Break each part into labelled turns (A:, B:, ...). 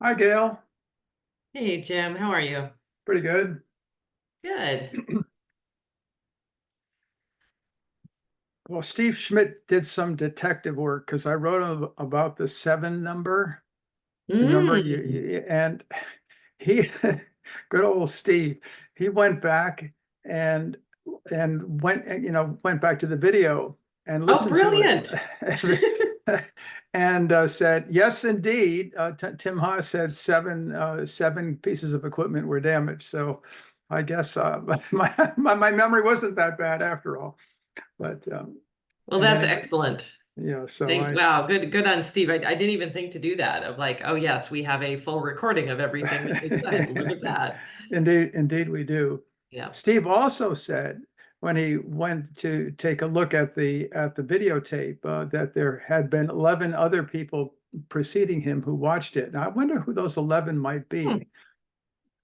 A: Hi, Gail.
B: Hey Jim, how are you?
A: Pretty good.
B: Good.
A: Well, Steve Schmidt did some detective work because I wrote him about the seven number. Remember,
B: Mm.
A: and he, good old Steve, he went back and went back to the video and
B: Oh,
A: listened to
B: brilliant.
A: it, and said, "Yes, indeed." Tim Haas said seven pieces of equipment were damaged. So, I guess my memory wasn't that bad after all. But
B: Well,
A: and
B: that's
A: anyway,
B: excellent.
A: yeah. So
B: Thank,
A: I
B: wow, good on Steve. I didn't even think to do that of like, oh yes, we have a full recording of everything that they said. Look at that.
A: indeed we do.
B: Yeah.
A: Steve also said when he went to take a look at the videotape that there had been 11 other people preceding him who watched it. Now I wonder who those 11 might
B: Hmm.
A: be.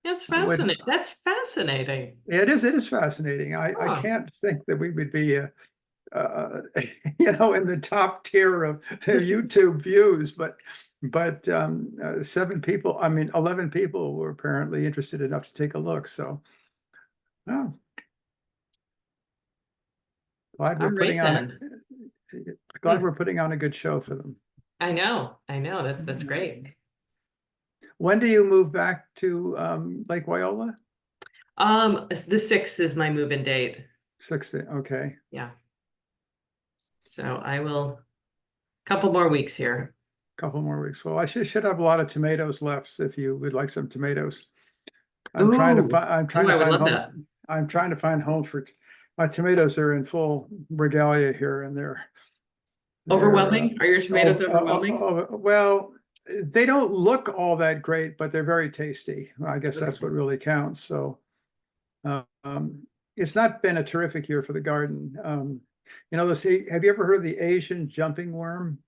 B: That's
A: I would.
B: fascinating. That's fascinating.
A: It is fascinating. I
B: Oh,
A: can't think that we would be uh, in the top tier of YouTube views, but seven people, I mean, 11 people were apparently interested enough to take a look. So, oh, glad we're
B: all right
A: putting on
B: then.
A: a glad
B: Hmm.
A: we're putting on a good show for them.
B: I know. I know. That's great.
A: When do you move back to Lake Wyola?
B: The 6th is my move-in date.
A: 60. Okay,
B: Yeah. So I will couple more weeks here.
A: couple more weeks. Well, I should have a lot of tomatoes left if you would like some tomatoes. I'm trying to
B: Ooh.
A: find I'm trying
B: Ooh,
A: to
B: I would
A: find
B: love that.
A: home. I'm trying to find homes for my tomatoes are in full regalia here, and they're
B: Overwhelming? Are your tomatoes overwhelming?
A: well, they don't look all that great, but they're very tasty. I guess that's
B: Okay.
A: what really counts. So uh, um, it's not been a terrific year for the garden. Have you ever heard of the Asian jumping worm?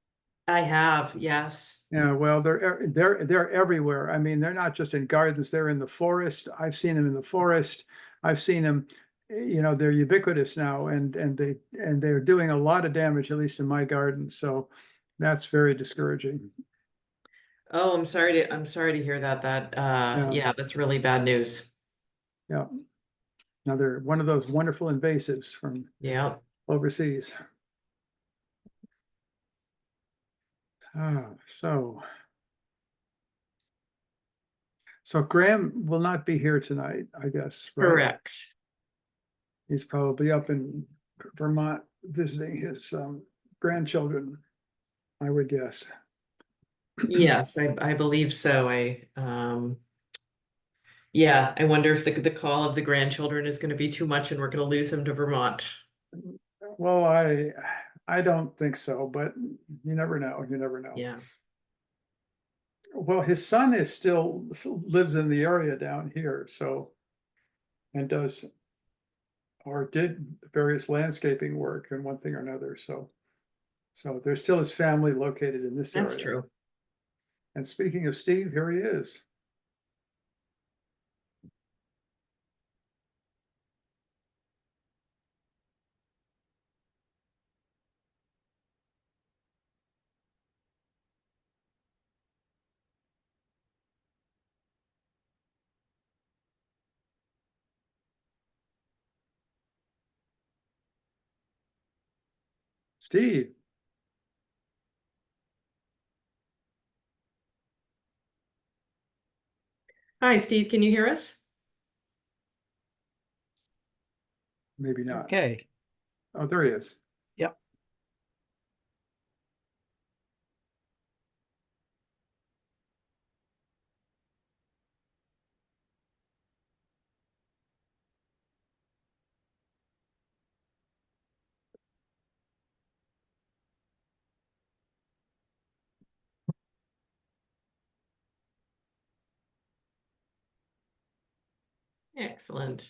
B: I have, yes.
A: Yeah, well, they're everywhere. I mean, they're not just in gardens, they're in the forest. I've seen them in the forest. I've seen them, they're ubiquitous now and they're doing a lot of damage, at least in my garden. So that's very discouraging.
B: Oh, I'm sorry to hear that.
A: Yeah,
B: Yeah, that's really bad news.
A: yeah. Another one of those wonderful invasives from
B: Yeah.
A: overseas. So Graham will not be here tonight, I guess, right?
B: Correct.
A: He's probably up in Vermont visiting his grandchildren, I would guess.
B: Yes, I believe so. Yeah, I wonder if the call of the grandchildren is going to be too much and we're going to lose him to Vermont.
A: Well, I don't think so, but you never know. You never know.
B: Yeah.
A: Well, his son is still lives in the area down here, so and does or did various landscaping work and one thing or another. So there's still his family located in this
B: That's
A: area.
B: true.
A: And speaking of Steve, here he is. Steve,
B: Hi, Steve, can you hear us?
A: maybe not.
C: Okay.
A: Oh, there he is.
C: Yep.
B: Excellent.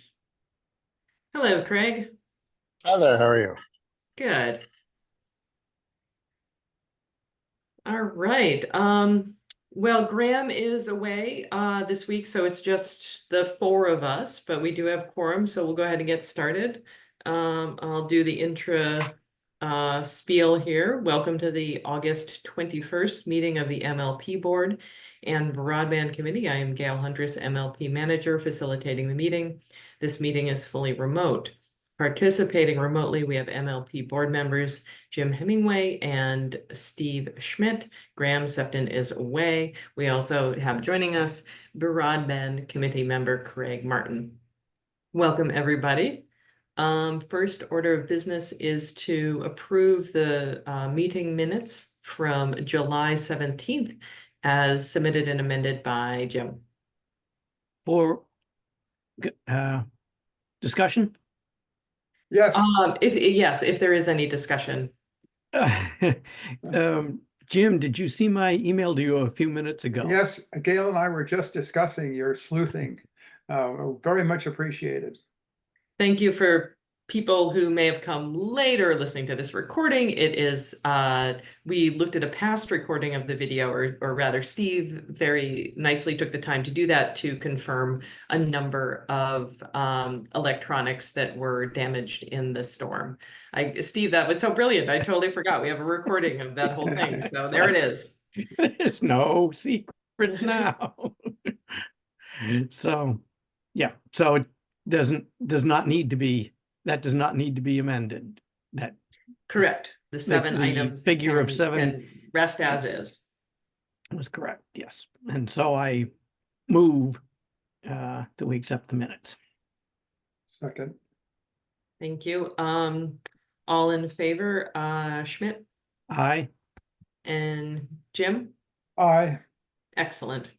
B: Hello, Craig.
C: Hi there. How are you?
B: Good. All right. Well, Graham is away this week, so it's just the four of us, but we do have quorum, so we'll go ahead and get started. I'll do the spiel here. Welcome to the August 21st meeting of the MLP Board and Broadband Committee. I am Gail Huntress, MLP Manager, facilitating the meeting. This meeting is fully remote. Participating remotely, we have MLP board members Jim Hemingway and Steve Schmidt. Graham Septon is away. We also have joining us Broadband Committee member Craig Martin. Welcome, everybody. First order of business is to approve the meeting minutes from July 17th as submitted and amended by Jim.
D: For discussion?
A: Yes,
B: If there is any discussion.
D: Jim, did you see my email to you a few minutes ago?
A: yes, Gail and I were just discussing your sleuthing. Very much appreciated.
B: Thank you for people who may have come later listening to this recording. It is, we looked at a past recording of the video, or rather Steve very nicely took the time to do that to confirm a number of electronics that were damaged in the storm. Steve, that was so brilliant. I totally forgot. We have a recording of that whole thing. So there it is.
D: There's no secrets now. So, yeah, so it does not need to be amended. That
B: Correct. The seven
D: the
B: items
D: figure of seven
B: can rest as is.
D: was correct, yes. And so I move that we accept the minutes.
A: Second,
B: Thank you. All in favor, Schmidt
D: Aye.
B: and Jim?
A: aye.
B: Excellent.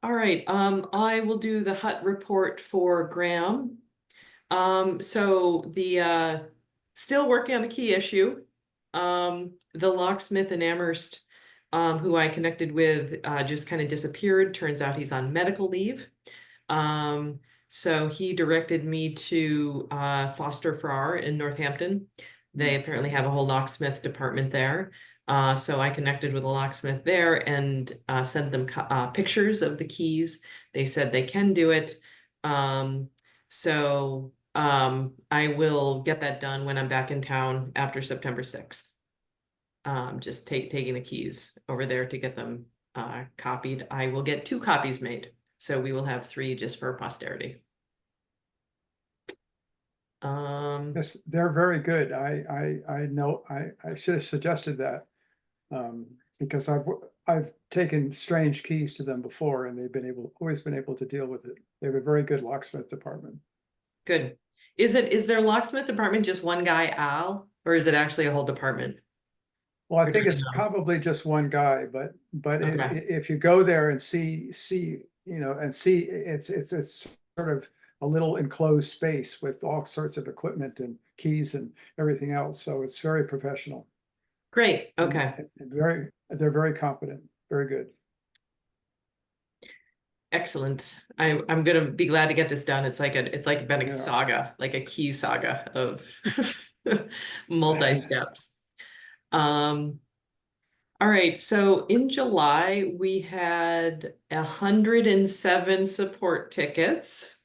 B: All right, I will do the HUT report for Graham. So the still working on the key issue. The locksmith in Amherst, who I connected with, just kind of disappeared. Turns out he's on medical leave. So he directed me to Foster Farrar in Northampton. They apparently have a whole locksmith department there. So I connected with a locksmith there and sent them pictures of the keys. They said they can do it. So I will get that done when I'm back in town after September 6th. Just taking the keys over there to get them copied. I will get 2 copies made. So we will have 3 just for posterity.
A: Yes, they're very good. I know I should have suggested that. Because I've taken strange keys to them before and they've always been able to deal with it. They have a very good locksmith department.
B: Good. Is their locksmith department just one guy, Al, or is it actually a whole department?
A: Well, I
B: Or
A: think
B: do
A: it's
B: you know?
A: probably just one guy, but
B: Okay.
A: if you go there and see, it's sort of a little enclosed space with all sorts of equipment and keys and everything else. So it's very professional.
B: Great. Okay.
A: And they're very competent, very good.
B: Excellent. I'm gonna be glad to get this done. It's been a
A: Yeah.
B: saga, like a key saga of multi-steps. All right, so in July, we had 107 support tickets,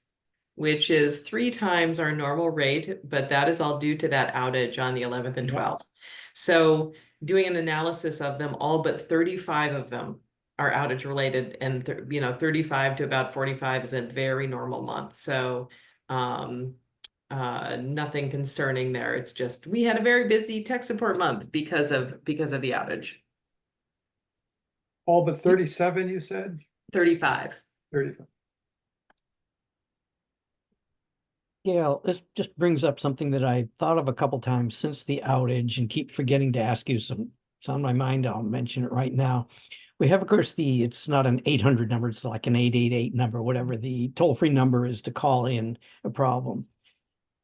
B: which is 3 times our normal rate, but that is all due to that outage on the 11th and
D: Yeah.
B: 12th. So doing an analysis of them, all but 35 of them are outage related, and 35 to about 45 is a very normal month. So nothing concerning there. It's just we had a very busy tech support month because of the outage.
A: All but 37, you said?
B: 35.
A: 35.
D: Gail, this just brings up something that I thought of a couple times since the outage and keep forgetting to ask you. It's on my mind. I'll mention it right now. We have, of course, it's not an 800 number. It's like an 888 number, whatever the toll-free number is to call in a problem.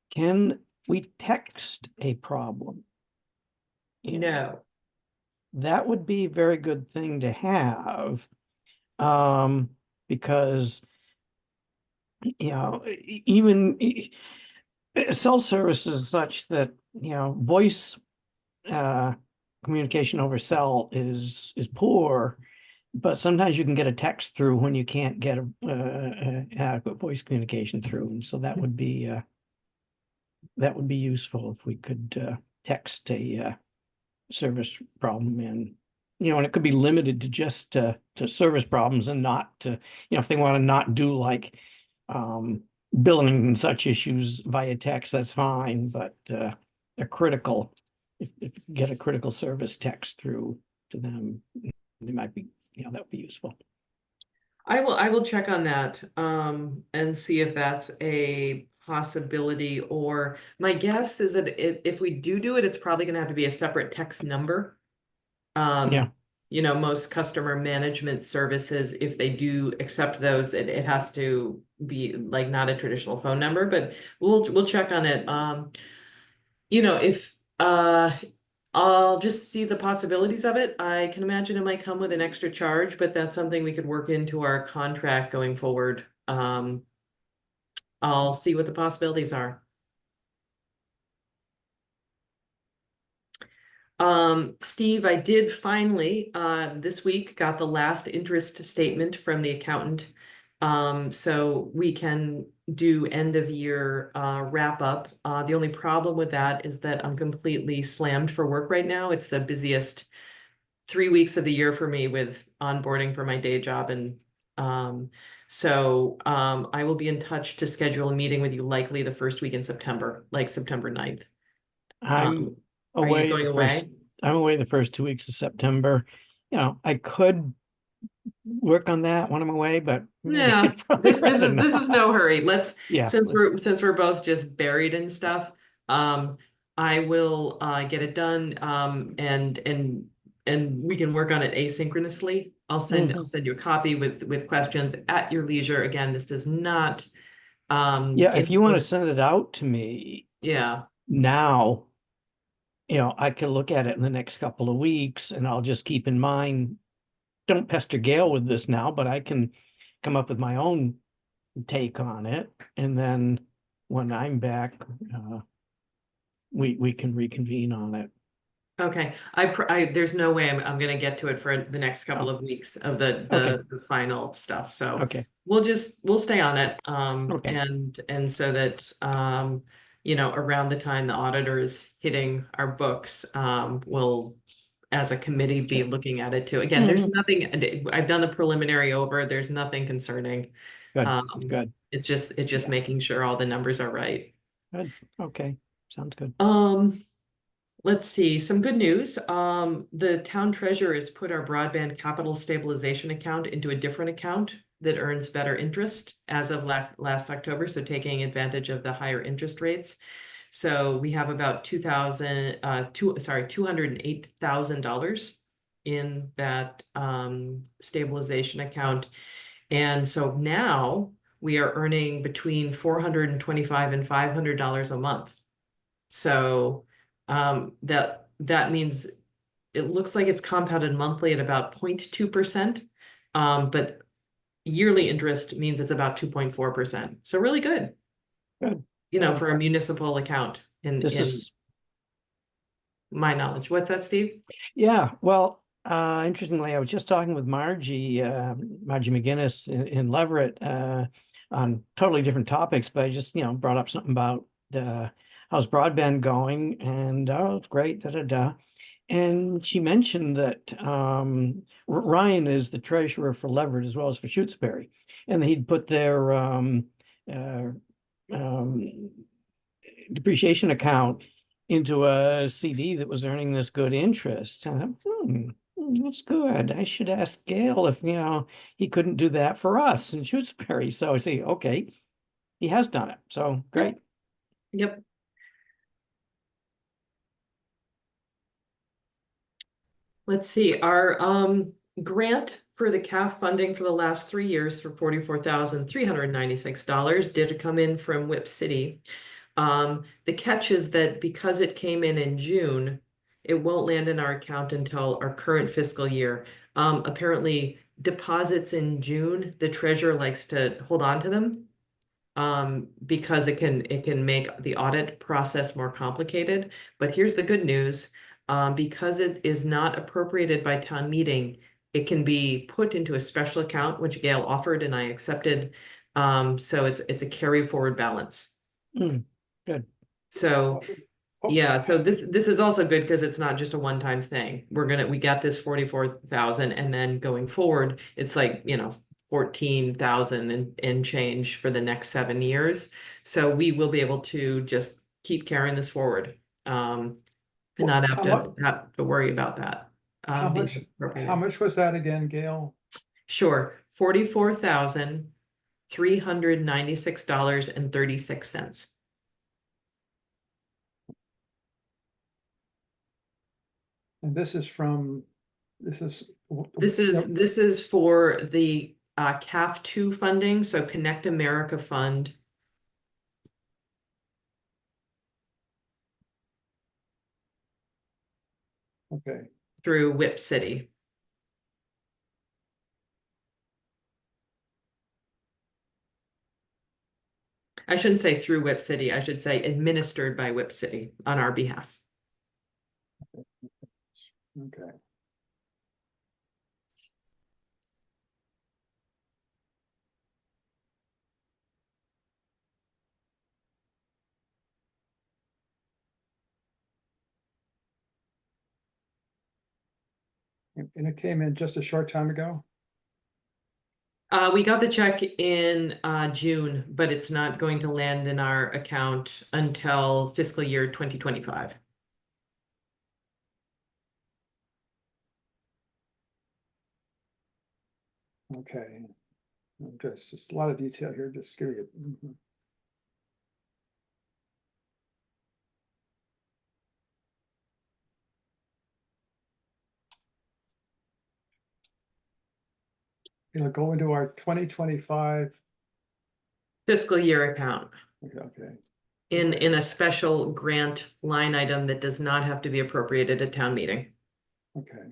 D: Can we text a problem?
B: No.
D: That would be a very good thing to have, because even cell service is such that voice communication over cell is poor, but sometimes you can get a text through when you can't get a adequate voice communication through, and so that would be that would be useful if we could text a service problem in. And it could be limited to just to service problems and not to, if they want to not do like billing and such issues via text, that's fine, but a critical, if you get a critical service text through to them, they might be, that would be useful.
B: I will check on that and see if that's a possibility, or my guess is that if we do it, it's probably gonna have to be a separate text number.
D: Yeah.
B: Most customer management services, if they do accept those, it has to be like not a traditional phone number, but we'll check on it. If I'll just see the possibilities of it. I can imagine it might come with an extra charge, but that's something we could work into our contract going forward. I'll see what the possibilities are. Steve, I did finally, this week got the last interest statement from the accountant. So we can do end of year, wrap up. The only problem with that is that I'm completely slammed for work right now. It's the busiest 3 weeks of the year for me with onboarding for my day job. And, I will be in touch to schedule a meeting with you likely the first week in September, like September 9th.
D: I'm
B: Are you
D: away
B: going
D: the
B: away?
D: first, I'm away the first 2 weeks of September. I could work on that when I'm away, but
B: Yeah, this is no hurry. Let's,
D: Yeah,
B: since we're both just buried in stuff, I will get it done, and we can work on it asynchronously. I'll send you a copy with questions at your leisure. Again, this does not
D: yeah, if you want to
B: influence.
D: send it out to me
B: Yeah.
D: now, I can look at it in the next couple of weeks, and I'll just keep in mind, don't pester Gail with this now, but I can come up with my own take on it, and then when I'm back, we can reconvene on it.
B: Okay, there's no way I'm gonna get to it for the next couple of weeks of
D: Okay.
B: the final stuff, so
D: Okay.
B: we'll stay on it,
D: Okay.
B: and so that around the time the auditor is hitting our books, we'll as a committee be looking at it too. Again, there's nothing, I've done the preliminary over, there's nothing concerning.
D: Good. Good.
B: It's just making sure all the numbers are right.
D: Good. Okay. Sounds good.
B: Let's see, some good news. The town treasurer has put our broadband capital stabilization account into a different account that earns better interest as of last October, so taking advantage of the higher interest rates. So we have about $208,000 in that stabilization account. And so now we are earning between $425 and $500 a month. So that means it looks like it's compounded monthly at about 0.2%. But yearly interest means it's about 2.4%. So really good.
D: Good.
B: For a municipal account in my knowledge. What's that, Steve?
D: Yeah, well, interestingly, I was just talking with Margie McGinnis in Leverett on totally different topics, but I just, brought up something about how's broadband going, and it's great, And she mentioned that Ryan is the treasurer for Leverett as well as for Shutesbury, and he'd put their depreciation account into a CD that was earning this good interest. That's good. I should ask Gail if he couldn't do that for us in Shutesbury. So I say, okay, he has done it. So great.
B: Yep. Let's see, our grant for the CAF funding for the last 3 years for $44,396 did come in from Whip City. The catch is that because it came in June, it won't land in our account until our current fiscal year. Apparently deposits in June, the treasurer likes to hold on to them. Because it can make the audit process more complicated. But here's the good news. Because it is not appropriated by town meeting, it can be put into a special account, which Gail offered and I accepted. So it's a carry forward balance.
D: Good.
B: So
A: Oh,
B: yeah, so this is also good because it's not just a one-time thing. We got this 44,000 and then going forward, it's like, 14,000 and change for the next 7 years. So we will be able to just keep carrying this forward. And not have to worry about that.
A: How
B: being
A: much,
B: appropriated.
A: how much was that again, Gail?
B: Sure, $44,396.36.
A: And this is from, this is.
B: This is for the CAF2 funding, so Connect America Fund.
A: Okay,
B: Through Whip City. I shouldn't say through Whip City, I should say administered by Whip City on our behalf.
A: okay. And it came in just a short time ago?
B: We got the check in June, but it's not going to land in our account until fiscal year 2025.
A: Okay. Just a lot of detail here, just give you. Go into our 2025.
B: Fiscal year account
A: Okay.
B: in a special grant line item that does not have to be appropriated at town meeting.
A: Okay.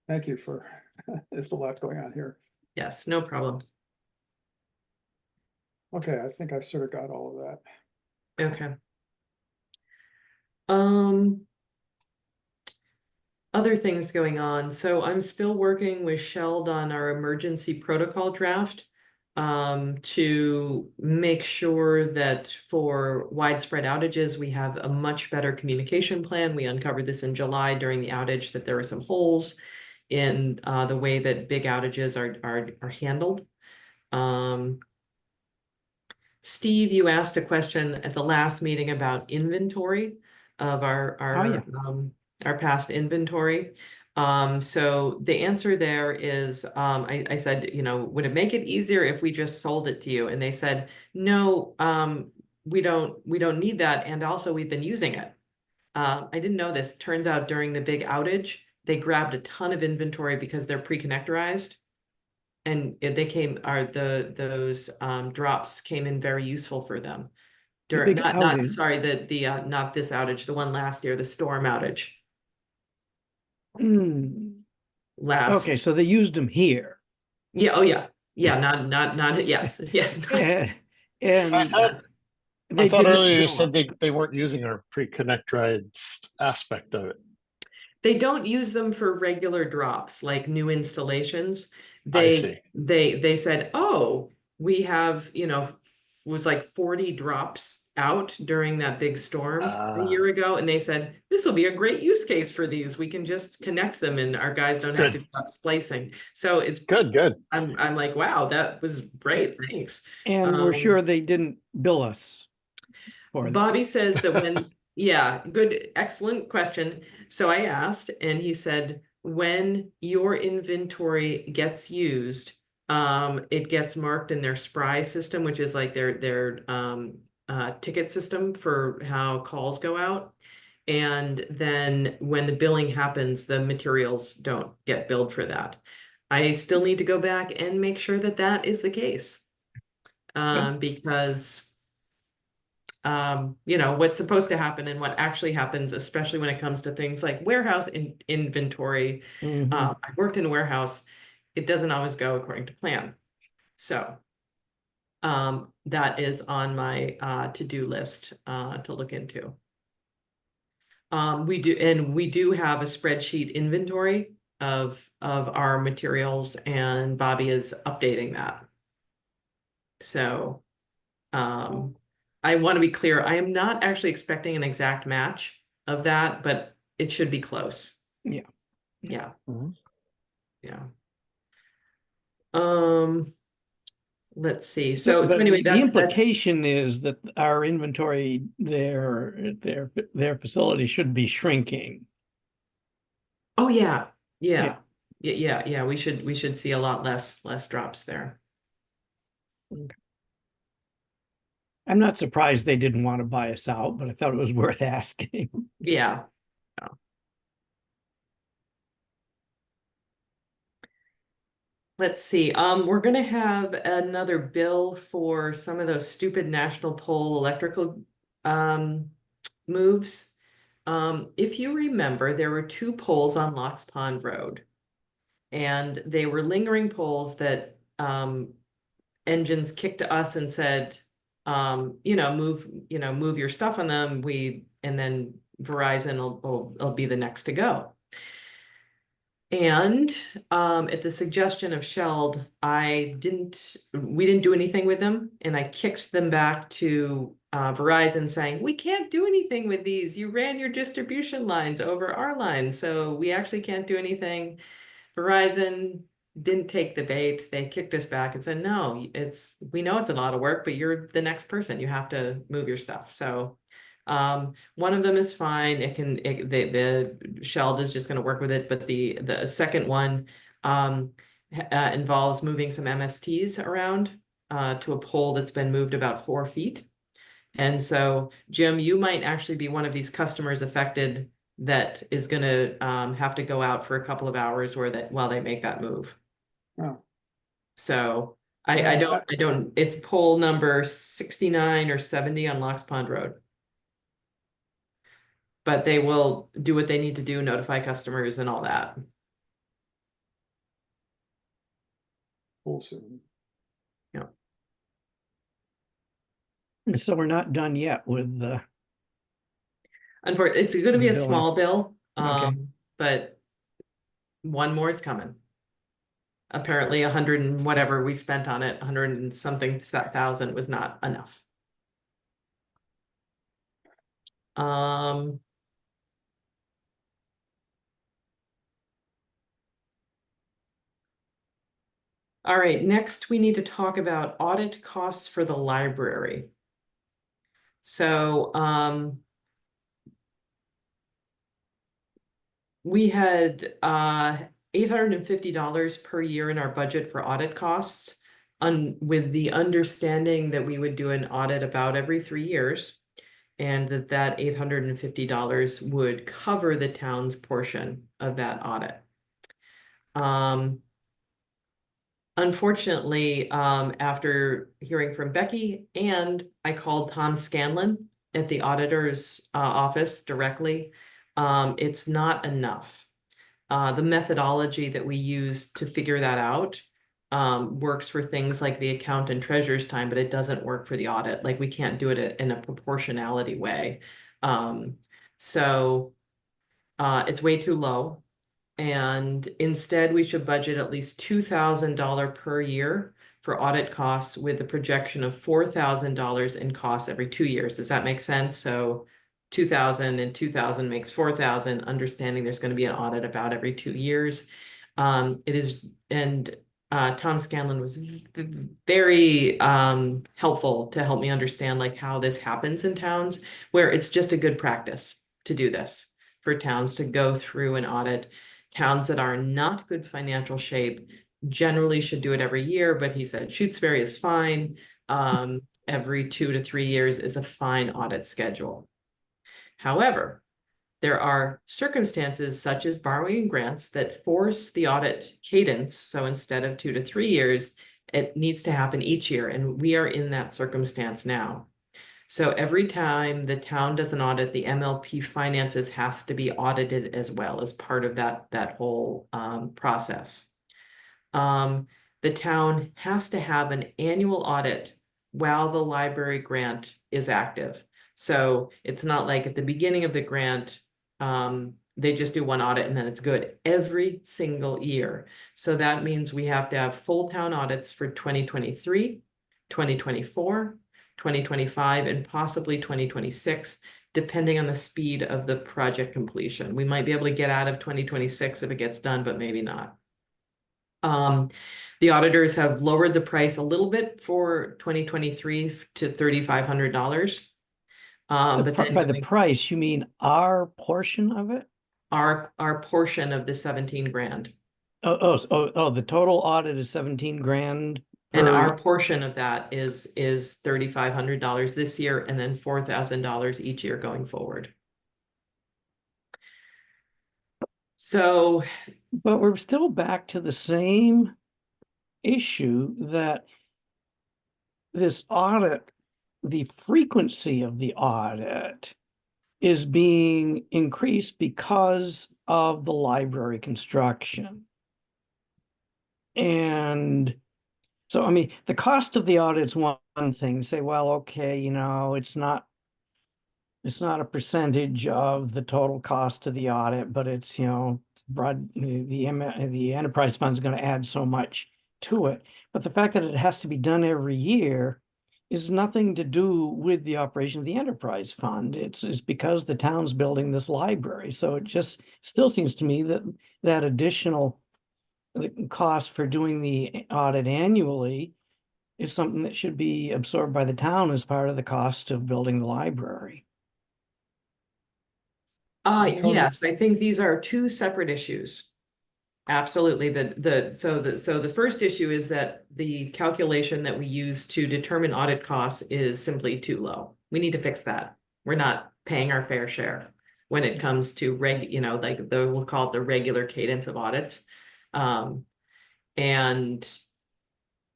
A: Thank you for, there's a lot going on here.
B: Yes, no problem.
A: Okay, I think I sort of got all of that.
B: Okay. Other things going on. So I'm still working with Sheld on our emergency protocol draft to make sure that for widespread outages, we have a much better communication plan. We uncovered this in July during the outage that there were some holes in the way that big outages are handled. Steve, you asked a question at the last meeting about inventory of our past inventory. So the answer there is, I said, would it make it easier if we just sold it to you? And they said, no, we don't need that. And also we've been using it. I didn't know this. Turns out during the big outage, they grabbed a ton of inventory because they're pre-connectorized. And those drops came in very useful for them.
D: big
B: Not
D: outage.
B: sorry, not this outage, the one last year, the storm outage.
D: Okay, so they used them here.
B: Yeah, oh yeah. Yeah, not yes.
D: And
C: I thought,
D: they
C: I thought
D: didn't
C: earlier you
D: bill
C: said
D: us.
C: they weren't using our pre-connectorized aspect of it.
B: They don't use them for regular drops like new installations.
C: I see.
B: They said, oh, we have, was like 40 drops out during that big storm a year ago. And they said, this will be a great use case for these. We can just connect them and our guys don't have to do that splicing. So it's
C: Good.
B: I'm like, wow, that was great. Thanks.
D: And we're sure they didn't bill us for that.
B: Bobby says that excellent question. So I asked, and he said, when your inventory gets used, it gets marked in their SPRY system, which is like their ticket system for how calls go out. And then when the billing happens, the materials don't get billed for that. I still need to go back and make sure that that is the case. Because you know, what's supposed to happen and what actually happens, especially when it comes to things like warehouse inventory.
D: Mhm.
B: I worked in a warehouse. It doesn't always go according to plan. So that is on my to-do list to look into. We do have a spreadsheet inventory of our materials, and Bobby is updating that. So I want to be clear, I am not actually expecting an exact match of that, but it should be close.
D: Yeah.
B: Yeah.
C: Mhm.
B: Yeah. Let's see. So
D: But
B: anyway,
D: the
B: that's
D: implication is that our inventory, their facility should be shrinking.
B: oh yeah.
D: Yeah.
B: Yeah. We should see a lot less drops there.
D: I'm not surprised they didn't want to buy us out, but I thought it was worth asking.
B: Yeah. Let's see, we're gonna have another bill for some of those stupid national pole electrical moves. If you remember, there were 2 poles on Locks Pond Road. And they were lingering poles that engines kicked to us and said, you know, move your stuff on them. And then Verizon will be the next to go. And at the suggestion of Sheld, we didn't do anything with them, and I kicked them back to Verizon saying, we can't do anything with these. You ran your distribution lines over our lines, so we actually can't do anything. Verizon didn't take the bait. They kicked us back and said, no, we know it's a lot of work, but you're the next person. You have to move your stuff. So one of them is fine. The Sheld is just going to work with it, but the second one involves moving some MSTs around to a pole that's been moved about 4 feet. And so, Jim, you might actually be one of these customers affected that is going to have to go out for a couple of hours while they make that move.
A: Oh.
B: So
A: Yeah,
B: I don't, it's pole number 69 or 70 on Locks Pond Road. But they will do what they need to do, notify customers and all that.
A: awesome.
B: Yeah.
D: So we're not done yet with the.
B: Unfortunately, it's going to be a
D: Billing.
B: small bill,
D: Okay.
B: but one more is coming. Apparently 100 and whatever we spent on it, 100 and something thousand was not enough. All right, next we need to talk about audit costs for the library. So we had $850 per year in our budget for audit costs, with the understanding that we would do an audit about every 3 years, and that $850 would cover the town's portion of that audit. Unfortunately, after hearing from Becky, and I called Tom Scanlon at the auditor's office directly, it's not enough. The methodology that we use to figure that out works for things like the account and treasurer's time, but it doesn't work for the audit. Like, we can't do it in a proportionality way. So it's way too low. And instead, we should budget at least $2,000 per year for audit costs, with a projection of $4,000 in costs every 2 years. Does that make sense? So 2,000 and 2,000 makes 4,000, understanding there's going to be an audit about every 2 years. Tom Scanlon was very helpful to help me understand like how this happens in towns, where it's just a good practice to do this, for towns to go through an audit. Towns that are not good financial shape generally should do it every year, but he said Shutesbury is fine. Every 2 to 3 years is a fine audit schedule. However, there are circumstances such as borrowing grants that force the audit cadence. So instead of 2 to 3 years, it needs to happen each year, and we are in that circumstance now. So every time the town does an audit, the MLP finances has to be audited as well as part of that whole process. The town has to have an annual audit while the library grant is active. So it's not like at the beginning of the grant, they just do one audit and then it's good every single year. So that means we have to have full town audits for 2023, 2024, 2025, and possibly 2026, depending on the speed of the project completion. We might be able to get out of 2026 if it gets done, but maybe not. The auditors have lowered the price a little bit for 2023 to $3,500. But then
D: By the price, you mean our portion of it?
B: our portion of the 17 grand.
D: Oh, the total audit is 17 grand.
B: And
D: per-
B: our portion of that is $3,500 this year and then $4,000 each year going forward. So,
D: But we're still back to the same issue that this audit, the frequency of the audit is being increased because of the library construction. And so, I mean, the cost of the audit is one thing. Say, well, okay, you know, it's not a percentage of the total cost of the audit, but it's, you know, the enterprise fund is going to add so much to it. But the fact that it has to be done every year is nothing to do with the operation of the enterprise fund. It's because the town's building this library. So it just still seems to me that that additional cost for doing the audit annually is something that should be absorbed by the town as part of the cost of building the library.
B: yes, I think these are two separate issues. Absolutely. So the first issue is that the calculation that we use to determine audit costs is simply too low. We need to fix that. We're not paying our fair share when it comes to like we'll call it the regular cadence of audits. And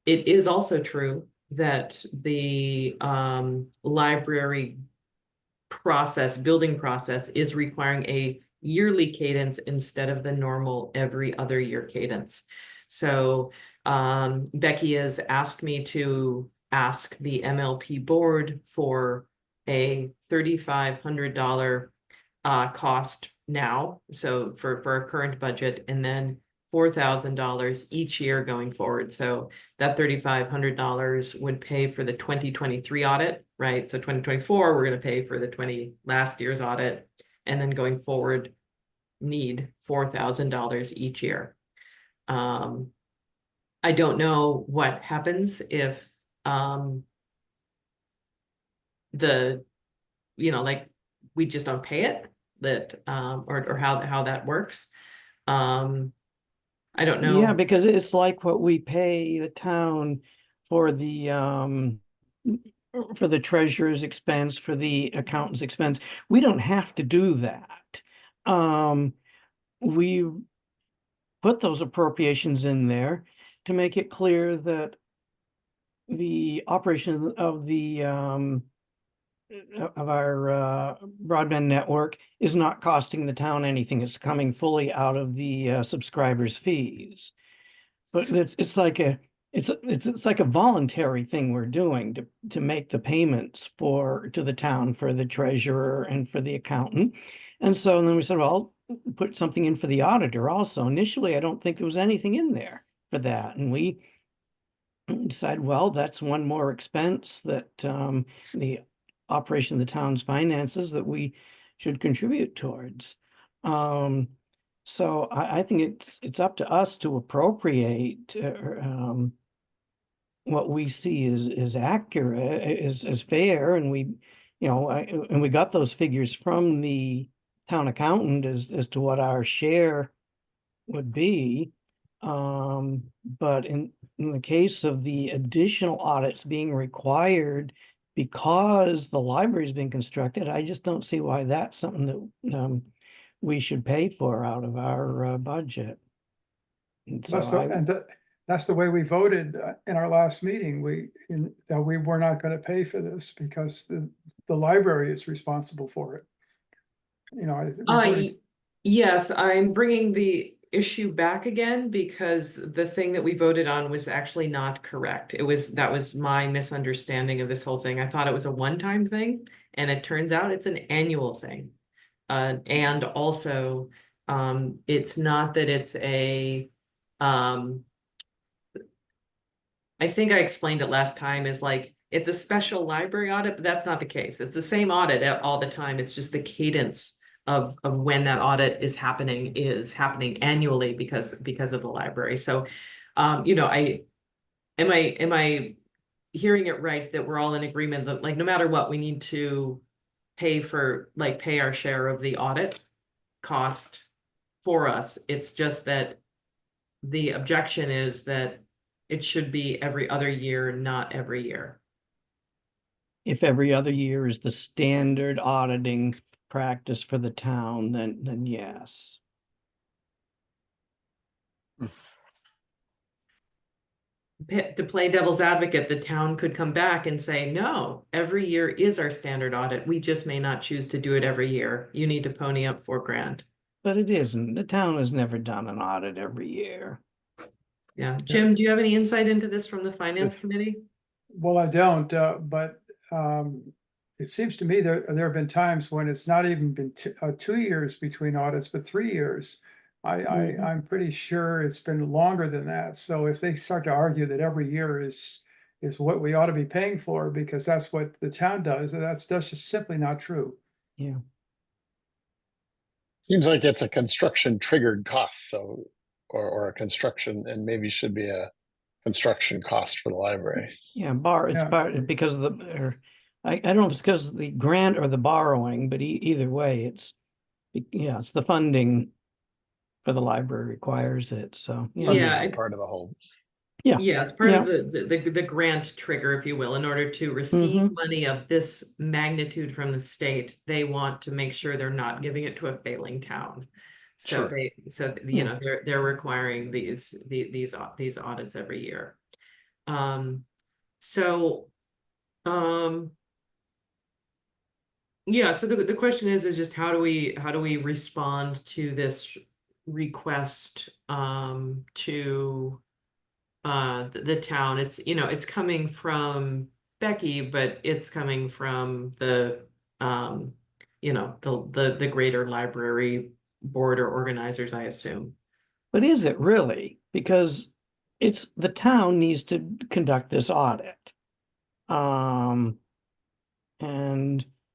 B: it is also true that the library building process is requiring a yearly cadence instead of the normal every other year cadence. So Becky has asked me to ask the MLP board for a $3,500 cost now. So for our current budget, and then $4,000 each year going forward. So that $3,500 would pay for the 2023 audit, right? So 2024, we're going to pay for the last year's audit, and then going forward, need $4,000 each year. I don't know what happens if like we just don't pay it, or how that works. I don't know.
D: Yeah, because it's like what we pay the town for the treasurer's expense, for the accountant's expense. We don't have to do that. We put those appropriations in there to make it clear that the operation of our broadband network is not costing the town anything. It's coming fully out of the subscribers' fees. But it's like a voluntary thing we're doing to make the payments to the town, for the treasurer and for the accountant. And so then we said, well, put something in for the auditor also. Initially, I don't think there was anything in there for that. And we decided, well, that's one more expense that the operation of the town's finances that we should contribute towards. So I think it's up to us to appropriate what we see is accurate, is fair, and we got those figures from the town accountant as to what our share would be. But in the case of the additional audits being required because the library's been constructed, I just don't see why that's something that we should pay for out of our budget. And so
A: that's the way we voted in our last meeting. That we were not gonna pay for this because the library is responsible for it. You know, we voted-
B: Yes, I'm bringing the issue back again because the thing that we voted on was actually not correct. That was my misunderstanding of this whole thing. I thought it was a one-time thing, and it turns out it's an annual thing. And also, it's not that it's I think I explained it last time, is like, it's a special library audit, but that's not the case. It's the same audit all the time. It's just the cadence of when that audit is happening annually because of the library. So, you know, am I hearing it right that we're all in agreement that, like, no matter what, we need to pay our share of the audit cost for us? It's just that the objection is that it should be every other year, not every year.
D: If every other year is the standard auditing practice for the town, then yes.
B: To play devil's advocate, the town could come back and say, no, every year is our standard audit. We just may not choose to do it every year. You need to pony up $4,000.
D: But it isn't. The town has never done an audit every year.
B: Yeah. Jim, do you have any insight into this from the finance
A: Yes.
B: committee?
A: Well, I don't, but it seems to me there have been times when it's not even been 2 years between audits, but 3 years. I'm pretty sure it's been longer than that. So if they start to argue that every year is what we ought to be paying for because that's what the town does, that's just simply not true.
D: Yeah.
C: Seems like it's a construction triggered cost, so or a construction, and maybe should be a construction cost for the library.
D: Yeah,
A: Yeah.
D: because of I don't know if it's because of the grant or the borrowing, but either way, it's the funding for the library requires it. So
B: Yeah.
C: Funding's a part of the whole.
B: Yeah, it's part
D: Yeah.
B: of the grant trigger, if you will. In order to receive
D: Mhm.
B: money of this magnitude from the state, they want to make sure they're not giving it to a failing town. So
C: Sure.
B: you know, they're requiring these audits every year. So yeah, so the question is just how do we respond to this request to the town? It's, you know, it's coming from Becky, but it's coming from the you know, the greater library board or organizers, I assume.
D: But is it really? Because it's the town needs to conduct this audit. And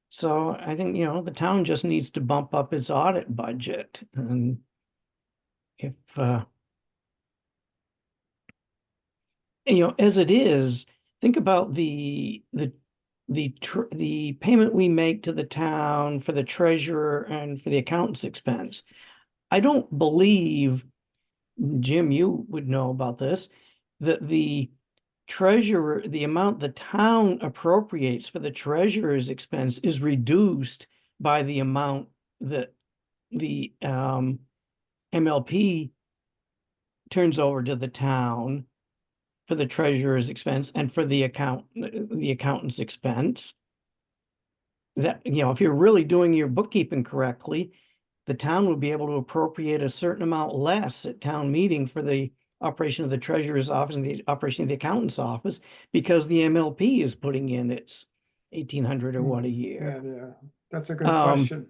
D: so I think, the town just needs to bump up its audit budget. And if, as it is, think about the payment we make to the town for the treasurer and for the accountant's expense. I don't believe, Jim, you would know about this, that the treasurer, the amount the town appropriates for the treasurer's expense is reduced by the amount that the MLP turns over to the town for the treasurer's expense and for the accountant's expense. That, if you're really doing your bookkeeping correctly, the town would be able to appropriate a certain amount less at town meeting for the operation of the treasurer's office and the operation of the accountant's office, because the MLP is putting in its 1,800 or what a year.
A: Yeah, that's a good question.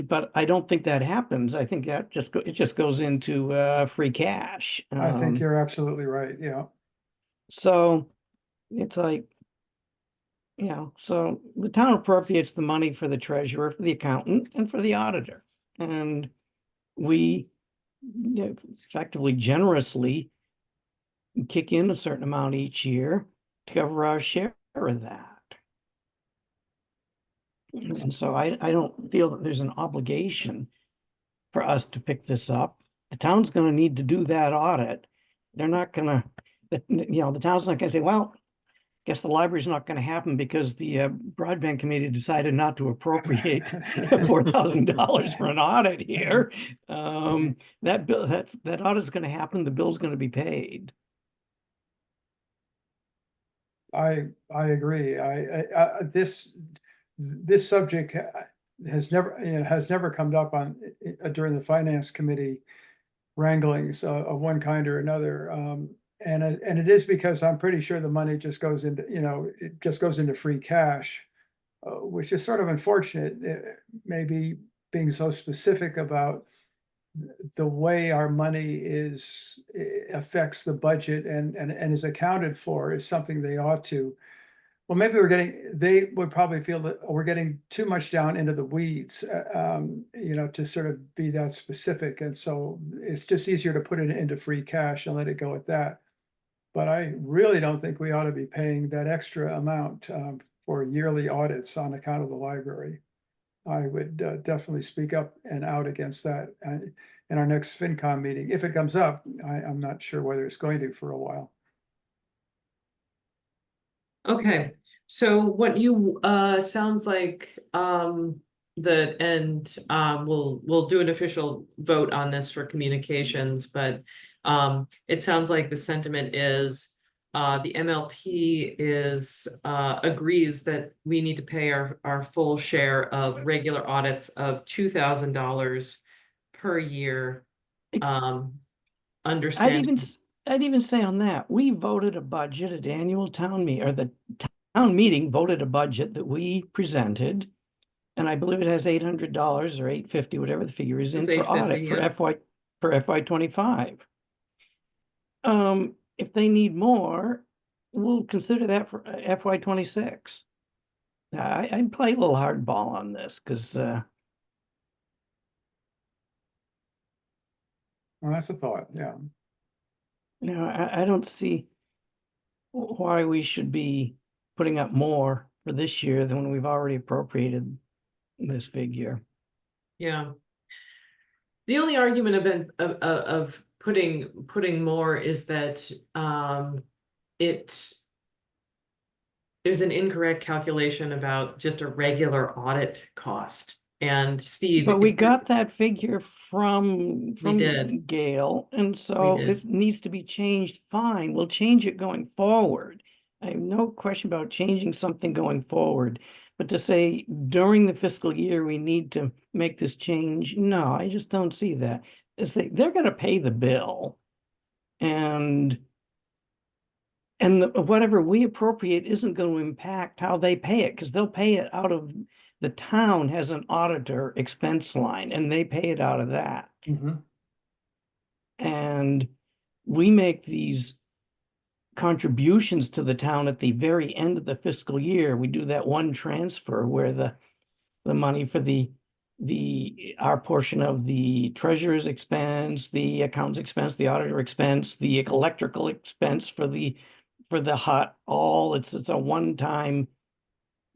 D: But I don't think that happens. I think that it just goes into free cash.
A: I think you're absolutely right. Yeah.
D: So it's like, so the town appropriates the money for the treasurer, for the accountant, and for the auditor. And we effectively generously kick in a certain amount each year to cover our share of that. And so I don't feel that there's an obligation for us to pick this up. The town's going to need to do that audit. They're not going to, the town's not going to say, well, guess the library's not going to happen because the broadband committee decided not to appropriate $4,000 for an audit here. That bill, that audit's going to happen. The bill's going to be paid.
A: I agree. This subject has never come up on during the finance committee wranglings of one kind or another. And it is because I'm pretty sure the money just goes into, it just goes into free cash, which is sort of unfortunate, maybe being so specific about the way our money affects the budget and is accounted for is something they ought to. Well, maybe they would probably feel that we're getting too much down into the weeds, to sort of be that specific. And so it's just easier to put it into free cash and let it go at that. But I really don't think we ought to be paying that extra amount for yearly audits on account of the library. I would definitely speak up and out against that in our next FinCom meeting. If it comes up, I'm not sure whether it's going to for a while.
B: Okay, so what you sounds like that, and we'll do an official vote on this for communications, but it sounds like the sentiment is the MLP agrees that we need to pay our full share of regular audits of $2,000 per year. Understanding.
D: I'd even say on that, we voted a budget at annual town meeting, or the town meeting voted a budget that we presented. And I believe it has $800 or $850, whatever the figure is, in
B: It's
D: for audit
B: $850,
D: for FY25. If they need more, we'll consider that for FY26. I'd play a little hardball on this because
A: Well, that's a thought, yeah.
D: I don't see why we should be putting up more for this year than when we've already appropriated this figure.
B: Yeah. The only argument of putting more is that it is an incorrect calculation about just a regular audit cost. And Steve,
D: But we got that figure from
B: did.
D: Gail, and so
B: did.
D: if it needs to be changed, fine, we'll change it going forward. I have no question about changing something going forward, but to say during the fiscal year we need to make this change, no, I just don't see that. They're going to pay the bill, and whatever we appropriate isn't going to impact how they pay it, because they'll pay it out of the town has an auditor expense line, and they pay it out of that. And we make these contributions to the town at the very end of the fiscal year. We do that one transfer where the money for our portion of the treasurer's expense, the accountant's expense, the auditor expense, the electrical expense for the hut, it's a one-time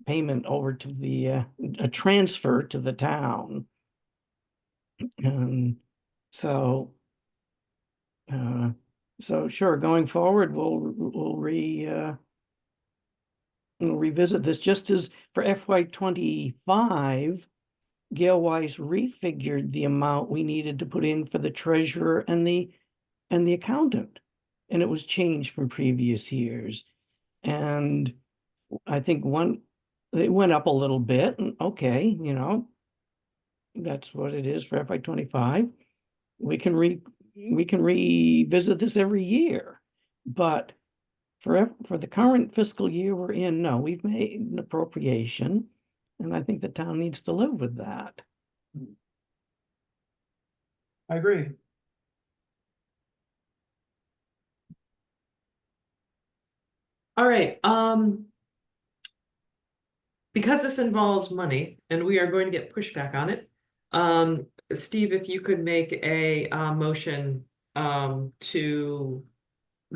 D: payment over to a transfer to the town. So sure, going forward, we'll revisit this, just as for FY25, Gail Weiss refigured the amount we needed to put in for the treasurer and the accountant, and it was changed from previous years. And I think it went up a little bit, and okay, that's what it is for FY25. We can revisit this every year, but for the current fiscal year we're in, no, we've made an appropriation, and I think the town needs to live with that.
A: I agree.
B: All right. Because this involves money and we are going to get pushback on it, Steve, if you could make a motion to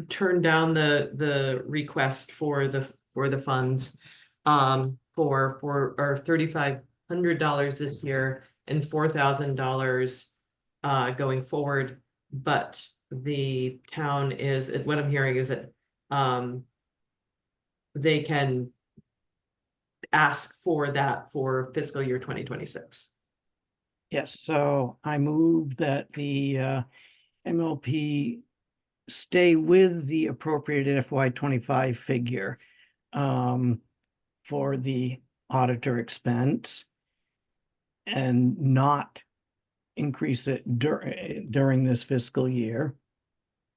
B: turn down the request for the funds for our $3,500 this year and $4,000 going forward, but the town is, what I'm hearing is that they can ask for that for fiscal year 2026.
D: Yes, so I move that the MLP stay with the appropriated FY25 figure for the auditor expense and not increase it during this fiscal year.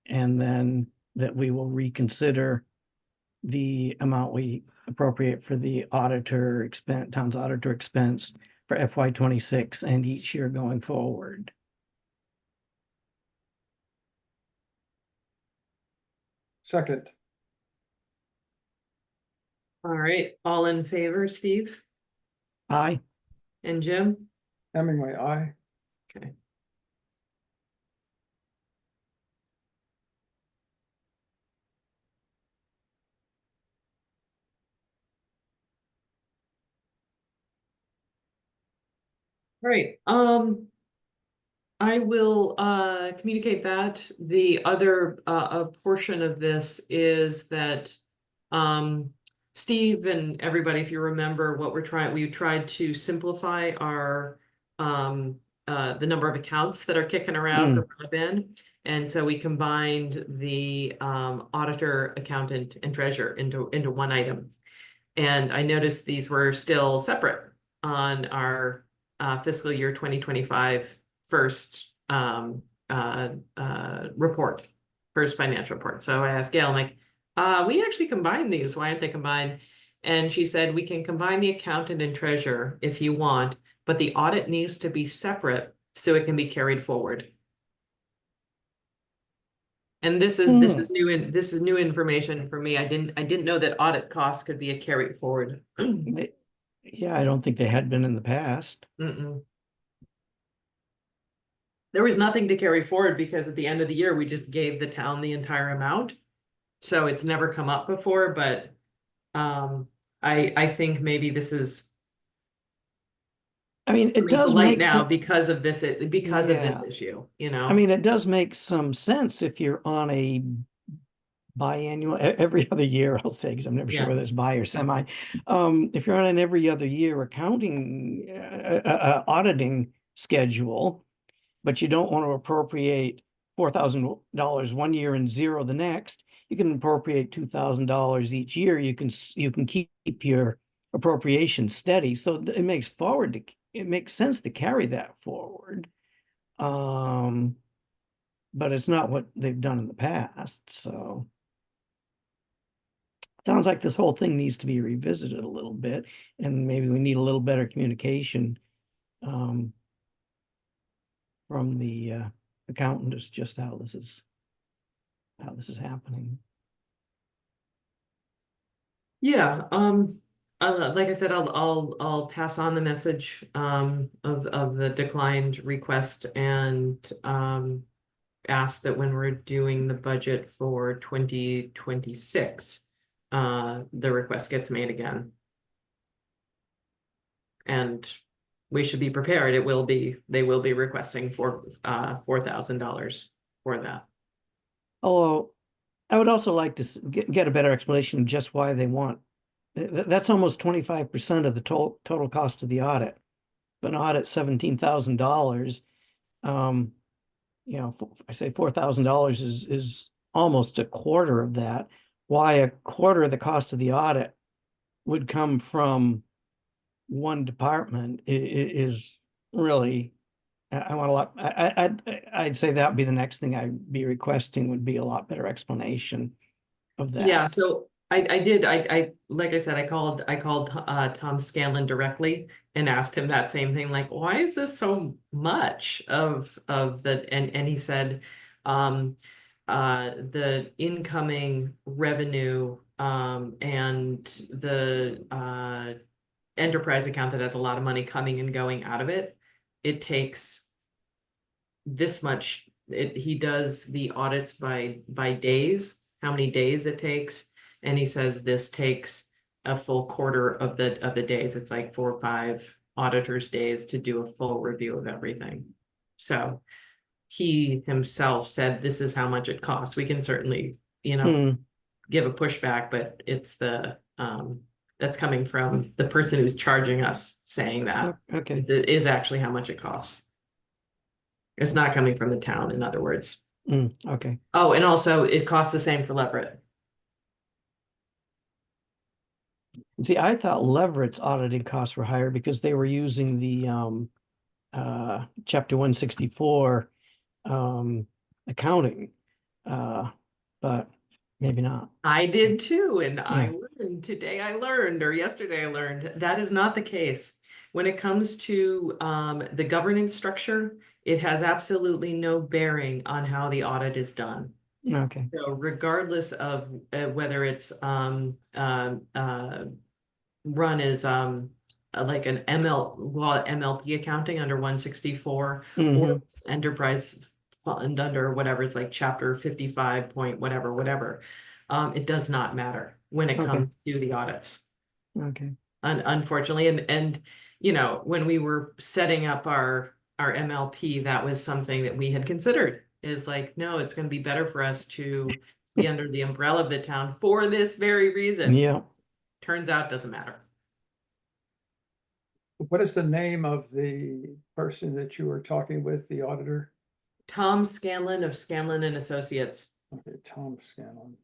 D: And then that we will reconsider the amount we appropriate for the auditor expense, town's auditor expense for FY26 and each year going forward.
A: Second,
B: All right, all in favor, Steve
D: Aye.
B: and Jim?
A: Hemingway, aye.
B: Okay. All right, I will communicate that. The other a portion of this is that Steve and everybody, if you remember what we tried to simplify our the number of accounts that are kicking around for broadband. And so we combined the auditor, accountant, and treasurer into one item. And I noticed these were still separate on our fiscal year 2025 first report, first financial report. So I asked Gail, I'm like, we actually combined these. Why aren't they combined? And she said, we can combine the accountant and treasurer if you want, but the audit needs to be separate so it can be carried forward. And this is new information for me. I didn't know that audit costs could be a carry forward.
D: Yeah, I don't think they had been in the past.
B: There was nothing to carry forward because at the end of the year, we just gave the town the entire amount. So it's never come up before, but I think maybe this is
D: I mean, it does
B: light
D: make
B: now
D: some,
B: because of this of this
D: Yeah.
B: issue, you know.
D: I mean, it does make some sense if you're on a biannual, every other year, I'll say, because I'm never sure
B: Yeah.
D: whether it's bi or semi. If you're on an every other year accounting auditing schedule, but you don't want to appropriate $4,000 one year and zero the next, you can appropriate $2,000 each year. You can keep your appropriation steady. So it makes sense to carry that forward. But it's not what they've done in the past. So sounds like this whole thing needs to be revisited a little bit, and maybe we need a little better communication from the accountant as just how this is happening.
B: Yeah, like I said, I'll pass on the message of the declined request and ask that when we're doing the budget for 2026, the request gets made again. And we should be prepared. They will be requesting for $4,000 for that.
D: Although I would also like to get a better explanation of just why they want. That's almost 25% of the total cost of the audit. But an audit $17,000. You know, I say $4,000 is almost a quarter of that. Why a quarter of the cost of the audit would come from one department is really, I want a lot. I'd say that would be the next thing I'd be requesting, would be a lot better explanation of that.
B: Yeah, so I like I said, I called Tom Scanlon directly and asked him that same thing, like, why is this so much of the, and he said the incoming revenue and the enterprise account that has a lot of money coming and going out of it, it takes this much. He does the audits by days, how many days it takes, and he says this takes a full quarter of the days. It's like 4 or 5 auditors' days to do a full review of everything. So he himself said this is how much it costs. We can certainly, you know, give a pushback, but it's the That's coming from the person who's charging us saying that
D: Okay,
B: is actually how much it costs. It's not coming from the town, in other words.
D: okay.
B: Oh, and also it costs the same for Leverett.
D: See, I thought Leverett's auditing costs were higher because they were using the chapter 164 accounting. But maybe not.
B: I did too, and
D: Yeah.
B: I learned, or yesterday I learned, that is not the case. When it comes to the governance structure, it has absolutely no bearing on how the audit is done.
D: Okay.
B: So regardless of whether it's run as like an MLP accounting under 164 or
D: Mhm.
B: enterprise fund under whatever, it's like chapter 55 point whatever. It does not matter when it
D: Okay.
B: comes to the audits.
D: Okay.
B: Unfortunately, and you know, when we were setting up our MLP, that was something that we had considered, is like, no, it's going to be better for us to be under the umbrella of the town for this very reason.
D: Yeah.
B: Turns out it doesn't matter.
A: What is the name of the person that you were talking with, the auditor?
B: Tom Scanlon of Scanlon and Associates.
A: Okay, Tom Scanlon.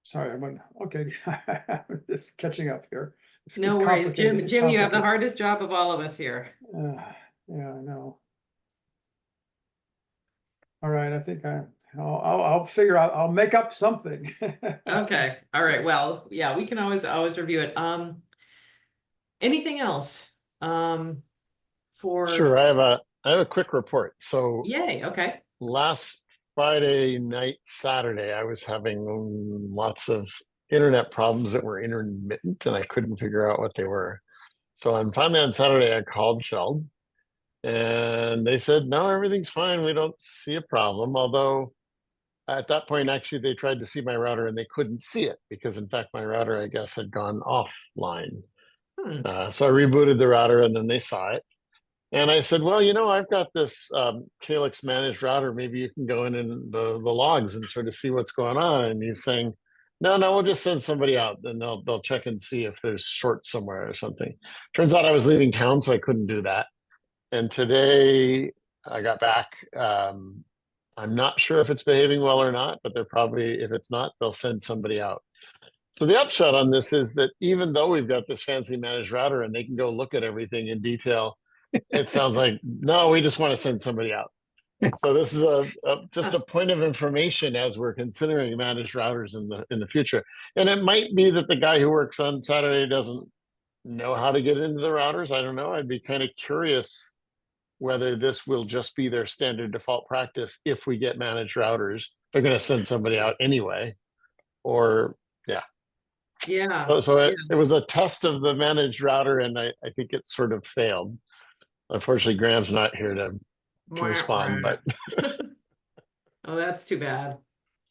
A: Sorry, I went, okay, I'm just catching up here. It's
B: No worries, Jim.
A: complicated,
B: Jim, you have the
A: complicated.
B: hardest job of all of us here.
A: Yeah, I know. All right, I think I'll figure out, I'll make up something.
B: Okay. All right. Well, yeah, we can always review it. Anything else? For
C: Sure, I have a quick report. So
B: yay, okay.
C: last Friday night, Saturday, I was having lots of internet problems that were intermittent and I couldn't figure out what they were. So finally on Saturday, I called Shell and they said, no, everything's fine. We don't see a problem. Although at that point, actually, they tried to see my router and they couldn't see it because, in fact, my router, I guess, had gone offline. So I rebooted the router and then they saw it. And I said, well, I've got this Calyx managed router. Maybe you can go in the logs and sort of see what's going on. And he's saying, no, we'll just send somebody out and they'll check and see if there's short somewhere or something. Turns out I was leaving town, so I couldn't do that. And today I got back. I'm not sure if it's behaving well or not, but if it's not, they'll send somebody out. So the upshot on this is that even though we've got this fancy managed router and they can go look at everything in detail, it sounds like, no, we just want to send somebody out. So this is just a point of information as we're considering managed routers in the future. And it might be that the guy who works on Saturday doesn't know how to get into the routers. I don't know. I'd be kind of curious whether this will just be their standard default practice if we get managed routers. They're going to send somebody out anyway, or yeah.
B: Yeah.
C: So it was a test of the managed router, and I think it sort of failed. Unfortunately, Graham's not here to respond, but
B: oh, that's too bad.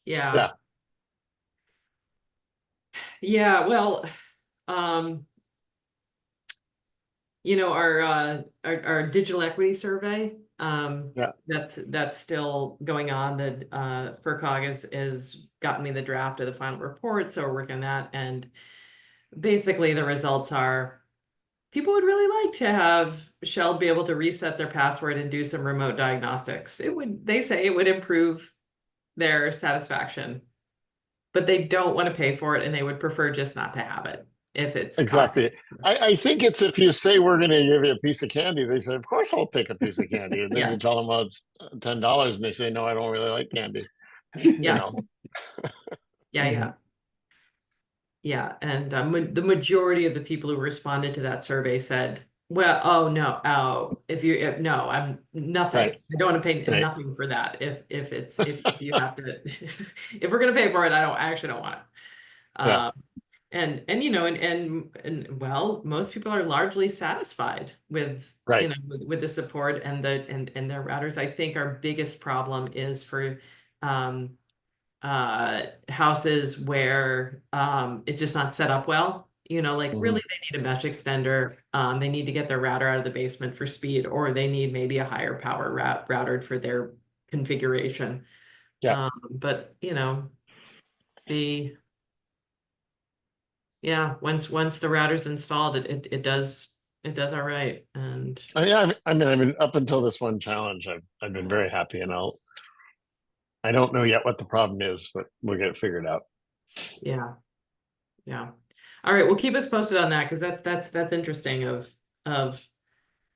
C: yeah.
B: Yeah, well, our digital equity survey,
C: Yeah.
B: that's still going on. The FERCog is gotten me the draft of the final report, so we're working on that. And basically the results are people would really like to have Shell be able to reset their password and do some remote diagnostics. They say it would improve their satisfaction, but they don't want to pay for it and they would prefer just not to have it. if it's
C: Exactly.
B: costing.
C: I think it's if you say we're going to give you a piece of candy, they say, of course I'll take a piece of candy. And then
B: Yeah.
C: you tell them, well, it's $10, and they say, no, I don't really like candy.
B: Yeah.
C: You know,
B: Yeah. Yeah, and the majority of the people who responded to that survey said, "Well, oh no, no, I'm nothing.
C: right,
B: I don't want to pay
C: right.
B: nothing for that. If you have to, if we're gonna pay for it, I actually don't want it."
C: Yeah,
B: And you know, and well, most people are largely satisfied with
C: right.
B: with the support and and their routers. I think our biggest problem is for um houses where it's just not set up well. Like
C: Mhm.
B: really they need a mesh extender. They need to get their router out of the basement for speed, or they need maybe a higher power router for their configuration.
C: Yeah.
B: But the yeah, once the router's installed, it does all right. And
C: Yeah, I mean, up until this one challenge, I've been very happy, and I don't know yet what the problem is, but we'll get it figured out.
B: yeah. Yeah. All right, well, keep us posted on that, because that's interesting of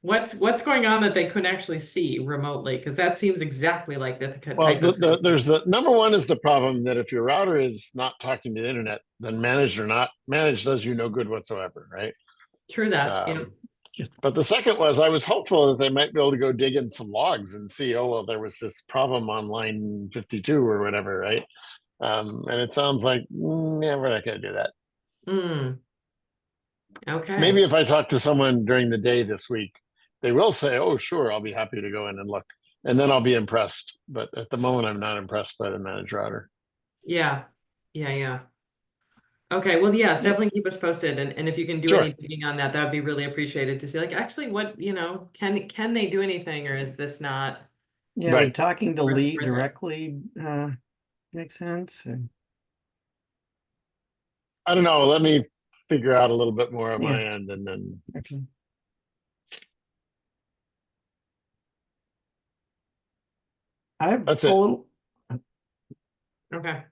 B: what's going on that they couldn't actually see remotely, because that seems exactly like the
C: Well,
B: type of thing.
C: there's the number one is the problem that if your router is not talking to the internet, then managed or not managed does you no good whatsoever, right?
B: True that. Yeah.
C: Um, but the second was I was hopeful that they might be able to go dig in some logs and see, oh well, there was this problem on line 52 or whatever, right? And it sounds like yeah, we're not going to do that.
B: Mm, okay.
C: Maybe if I talk to someone during the day this week, they will say, "Oh, sure, I'll be happy to go in and look," and then I'll be impressed. But at the moment, I'm not impressed by the managed router.
B: Yeah. Yeah. Okay, well, yes,
D: Yeah.
B: definitely keep us posted, and if you can do
C: Sure.
B: any digging on that, that would be really appreciated to see, like, actually what, can they do anything, or is this not
D: Yeah,
C: Right.
D: would talking to Lee
B: worth it?
D: directly make sense?
C: I don't know. Let me figure out a little bit more on
D: Yeah.
C: my end, and then
D: Okay. I've
C: that's
D: a
C: it.
D: little
B: Okay.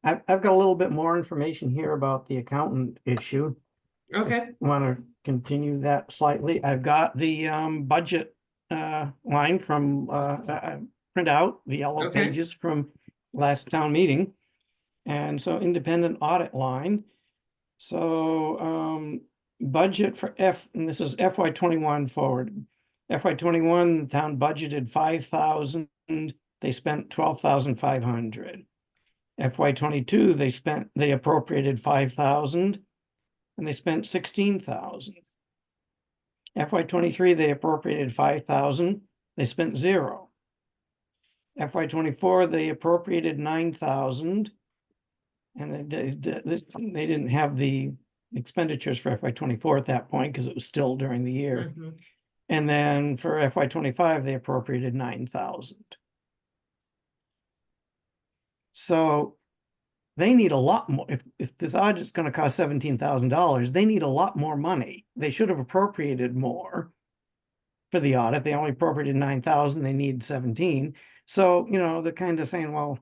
D: I've got a little bit more information here about the accountant issue.
B: Okay.
D: Want to continue that slightly? I've got the budget line from print out the yellow
B: Okay.
D: pages from last town meeting. And so independent audit line. So budget for and this is FY 21 forward. FY 21, the town budgeted 5,000, they spent 12,500. FY 22, they appropriated 5,000 and they spent 16,000. FY 23, they appropriated 5,000, they spent 0. FY 24, they appropriated 9,000 and they didn't have the expenditures for FY 24 at that point because it was still during the year.
B: Mhm.
D: And then for FY 25, they appropriated 9,000. So they need a lot more. If this audit is going to cost $17,000, they need a lot more money. They should have appropriated more for the audit. They only appropriated 9,000. They need 17. So, they're kind of saying, well,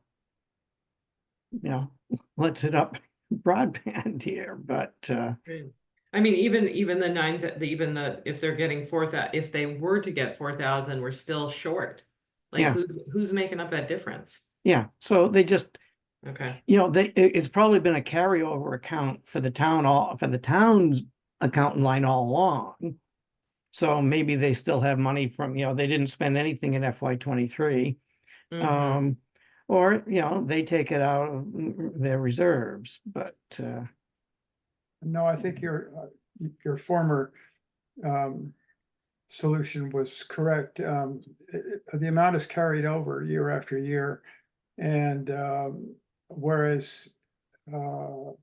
D: let's hit up broadband here. But
B: Right. I mean, even the nine, if they're getting if they were to get 4,000, we're still short. Like,
D: yeah,
B: who's making up that difference?
D: yeah. So they just,
B: Okay.
D: it's probably been a carryover account for the town's accountant line all along. So maybe they still have money from, they didn't spend anything in FY 23.
B: Mhm.
D: Or, they take it out of their reserves, but
A: No, I think your former solution was correct. The amount is carried over year after year. And whereas well,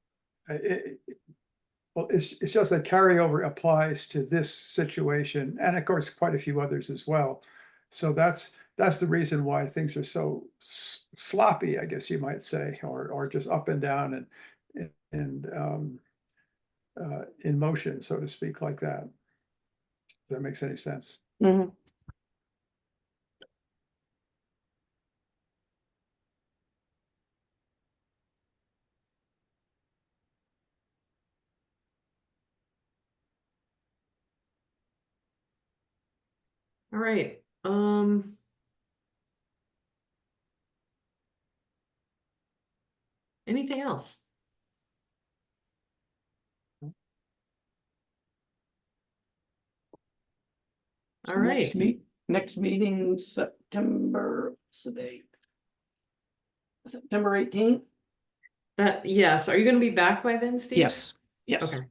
A: it's just that carryover applies to this situation, and of course, quite a few others as well. So that's the reason why things are so sloppy, I guess you might say, or just up and down and in motion, so to speak, like that. If that makes any sense.
D: mhm.
B: All right, anything else? All right,
D: Next meeting, September, what's the date? September 18th?
B: yes, are you gonna be back by then, Steve?
D: Yes, yes.
B: Okay.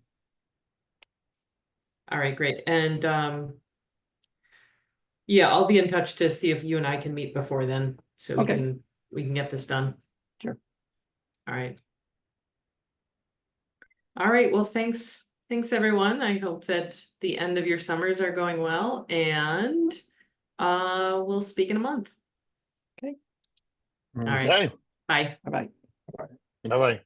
B: All right, great, and yeah, I'll be in touch to see if you and I can meet before then, so
D: Okay.
B: we can get this done.
D: Sure.
B: All right. All right, well, thanks everyone. I hope that the end of your summers are going well, and we'll speak in a month.
D: Okay.
B: All right.
C: Okay,
B: Bye.
D: Bye-bye.
C: bye-bye.